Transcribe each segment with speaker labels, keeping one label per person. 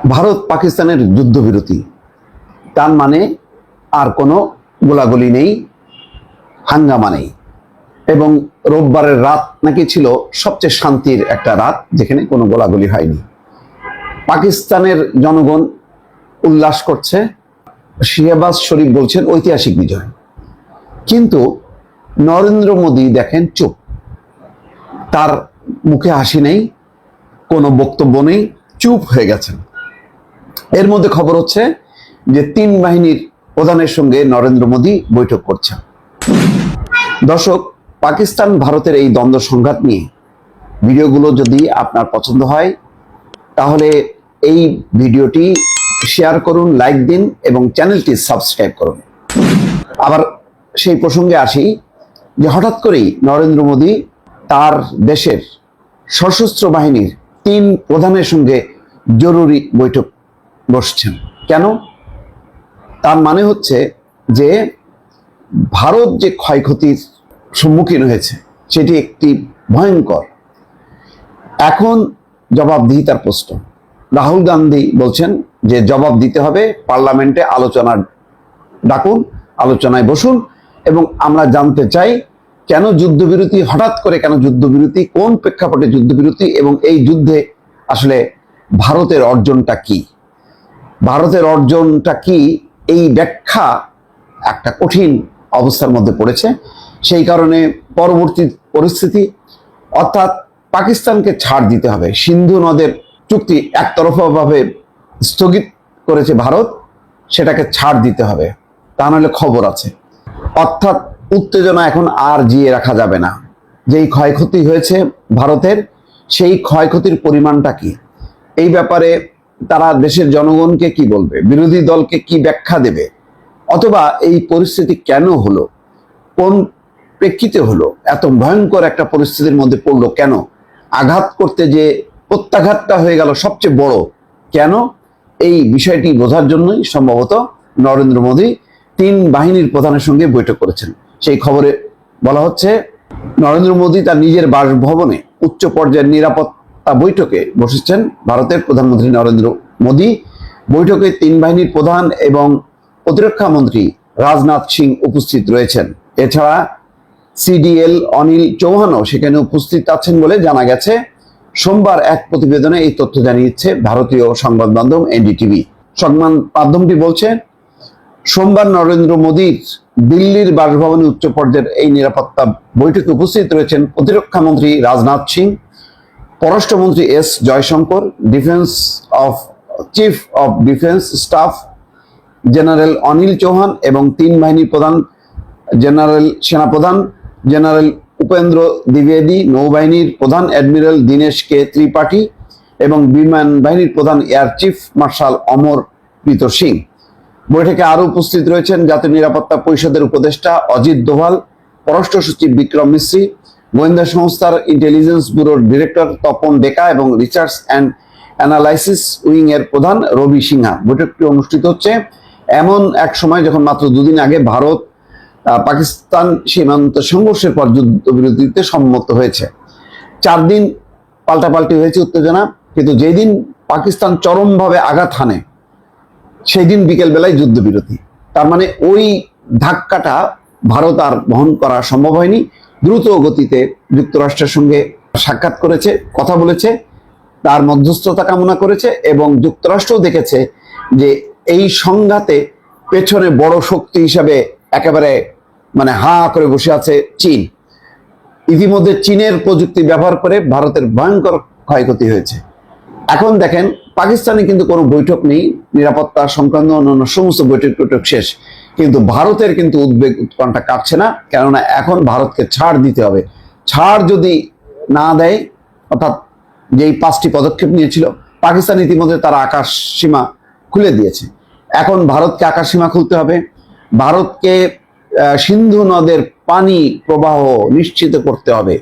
Speaker 1: ভারত পাকিস্তানের যুদ্ধবিরতি, তার মানে আর কোনো গোলাগুলি নেই, হাঙ্গামা নেই। এবং রোববারের রাত নাকি ছিল সবচেয়ে শান্তির একটা রাত, যেখানে কোনো গোলাগুলি হয়নি। পাকিস্তানের জনগণ উল্লাস করছে, শাহবাজ শরীফ বলছেন ঐতিহাসিক বিজয়। কিন্তু নরেন্দ্র মোদী দেখেন চুপ, তার মুখে হাসি নেই, কোনো বক্তব্য নেই, চুপ হয়ে গেছেন। এর মধ্যে খবর হচ্ছে যে 3 বাহিনীর প্রধানের সঙ্গে নরেন্দ্র মোদী বৈঠক করছেন। দর্শক, পাকিস্তান ভারতের এই দ্বন্দ্ব সংঘাত নিয়ে ভিডিওগুলো যদি আপনার পছন্দ হয় তাহলে এই ভিডিওটি শেয়ার করুন, লাইক দিন এবং চ্যানেলটি সাবস্ক্রাইব করুন। আবার সেই প্রসঙ্গে আসি যে হঠাৎ করেই নরেন্দ্র মোদী তার দেশের সশস্ত্র বাহিনীর 3 প্রধানের সঙ্গে জরুরি বৈঠক বসছেন। কেন? তার মানে হচ্ছে যে ভারত যে ক্ষয়ক্ষতির সম্মুখীন হয়েছে সেটি একটি ভয়ঙ্কর। এখন জবাবদিহিতার প্রশ্ন। রাহুল গান্ধী বলছেন যে জবাব দিতে হবে, পার্লামেন্টে আলোচনা ডাকুন, আলোচনায় বসুন এবং আমরা জানতে চাই কেন যুদ্ধবিরতি, হঠাৎ করে কেন যুদ্ধবিরতি, কোন প্রেক্ষাপটে যুদ্ধবিরতি এবং এই যুদ্ধে আসলে ভারতের অর্জনটা কি, ভারতের অর্জনটা কি, এই ব্যাখ্যা একটা কঠিন অবস্থার মধ্যে পড়েছে। সেই কারণে পরবর্তী পরিস্থিতি, অর্থাৎ পাকিস্তানকে ছাড় দিতে হবে। সিন্ধু নদের চুক্তি একতরফাভাবে স্থগিত করেছে ভারত, সেটাকে ছাড় দিতে হবে, তা নাহলে খবর আছে। অর্থাৎ উত্তেজনা এখন আর জিয়ে রাখা যাবে না। যেই ক্ষয়ক্ষতি হয়েছে ভারতের, সেই ক্ষয়ক্ষতির পরিমাণটা কি, এই ব্যাপারে তারা দেশের জনগণকে কি বলবে, বিরোধী দলকে কি ব্যাখ্যা দেবে, অথবা এই পরিস্থিতি কেন হলো, কোন প্রেক্ষিতে হলো, এত ভয়ঙ্কর একটা পরিস্থিতির মধ্যে পড়লো কেন, আঘাত করতে যে প্রত্যাঘাতটা হয়ে গেল সবচেয়ে বড় কেন, এই বিষয়টি বোঝার জন্যই সম্ভবত নরেন্দ্র মোদী 3 বাহিনীর প্রধানের সঙ্গে বৈঠক করেছেন। সেই খবরে বলা হচ্ছে নরেন্দ্র মোদী তার নিজের বাসভবনে উচ্চ পর্যায়ের নিরাপত্তা বৈঠকে বসেছেন ভারতের প্রধানমন্ত্রী নরেন্দ্র মোদী। বৈঠকে 3 বাহিনীর প্রধান এবং প্রতিরক্ষা মন্ত্রী রাজনাথ সিং উপস্থিত রয়েছেন। এছাড়া সিডিএল অনিল চৌহানও সেখানে উপস্থিত আছেন বলে জানা গেছে। সোমবার এক প্রতিবেদনে এই তথ্য জানিয়েছে ভারতীয় সংবাদ মাধ্যম এনডিটিভি। সংবাদ মাধ্যমটি বলছে, সোমবার নরেন্দ্র মোদীর দিল্লির বাসভবনে উচ্চ পর্যায়ের এই নিরাপত্তা বৈঠকে উপস্থিত রয়েছেন প্রতিরক্ষা মন্ত্রী রাজনাথ সিং, পররাষ্ট্রমন্ত্রী S Jaishankar, chief of defence staff general Anil Chauhan এবং 3 বাহিনীর প্রধান সেনাপ্রধান জেনারেল উপেন্দ্র দ্বিবেদী, নৌবাহিনীর প্রধান অ্যাডমিরাল দীনেশ কে ত্রিপাঠী এবং বিমান বাহিনীর প্রধান air chief marshal Amarpreet Singh. বৈঠকে আরো উপস্থিত রয়েছেন জাতীয় নিরাপত্তা পরিষদের উপদেষ্টা অজিত দোভাল, পররাষ্ট্র সচিব বিক্রম মিশ্রি, গোয়েন্দা সংস্থার ইন্টেলিজেন্স ব্যুরোর ডিরেক্টর তপন ডেকা এবং রিসার্চ অ্যান্ড অ্যানালাইসিস উইং এর প্রধান রবি সিনহা। বৈঠকটি অনুষ্ঠিত হচ্ছে এমন এক সময় যখন মাত্র 2 দিন আগে ভারত পাকিস্তান সীমান্ত সংঘর্ষের পর যুদ্ধবিরতিতে সম্মত হয়েছে। 4 দিন পাল্টাপাল্টি হয়েছে উত্তেজনা, কিন্তু যেদিন পাকিস্তান চরমভাবে আঘাত হানে সেই দিন বিকেল বেলায় যুদ্ধবিরতি। তার মানে ওই ধাক্কাটা ভারত আর বহন করা সম্ভব হয়নি। দ্রুত গতিতে যুক্তরাষ্ট্রের সঙ্গে সাক্ষাৎ করেছে, কথা বলেছে, তার মধ্যস্থতা কামনা করেছে এবং যুক্তরাষ্ট্রও দেখেছে যে এই সংঘাতে পেছনে বড় শক্তি হিসাবে একেবারে হা করে বসে আছে চীন। ইতিমধ্যে চীনের প্রযুক্তি ব্যবহার করে ভারতের ভয়ঙ্কর ক্ষয়ক্ষতি হয়েছে। এখন দেখেন পাকিস্তানে কিন্তু কোনো বৈঠক নেই, নিরাপত্তা সংক্রান্ত অন্যান্য সমস্ত বৈঠক শেষ, কিন্তু ভারতের কিন্তু উদ্বেগ উৎকণ্ঠা কাটছে না। কেননা এখন ভারতকে ছাড় দিতে হবে। ছাড় যদি না দেয়, অর্থাৎ যেই 5টি পদক্ষেপ নিয়েছিল পাকিস্তান, ইতিমধ্যে তারা আকাশ সীমা খুলে দিয়েছে। এখন ভারতকে আকাশ সীমা খুলতে হবে, ভারতকে সিন্ধু নদের পানি প্রবাহ নিশ্চিত করতে হবে।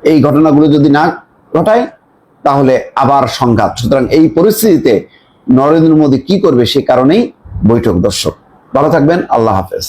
Speaker 1: এই ঘটনাগুলো যদি না ঘটায় তাহলে আবার সংঘাত। সুতরাং এই পরিস্থিতিতে নরেন্দ্র মোদী কি করবে সে কারণেই বৈঠক। দর্শক, ভালো থাকবেন, আল্লাহ হাফেজ।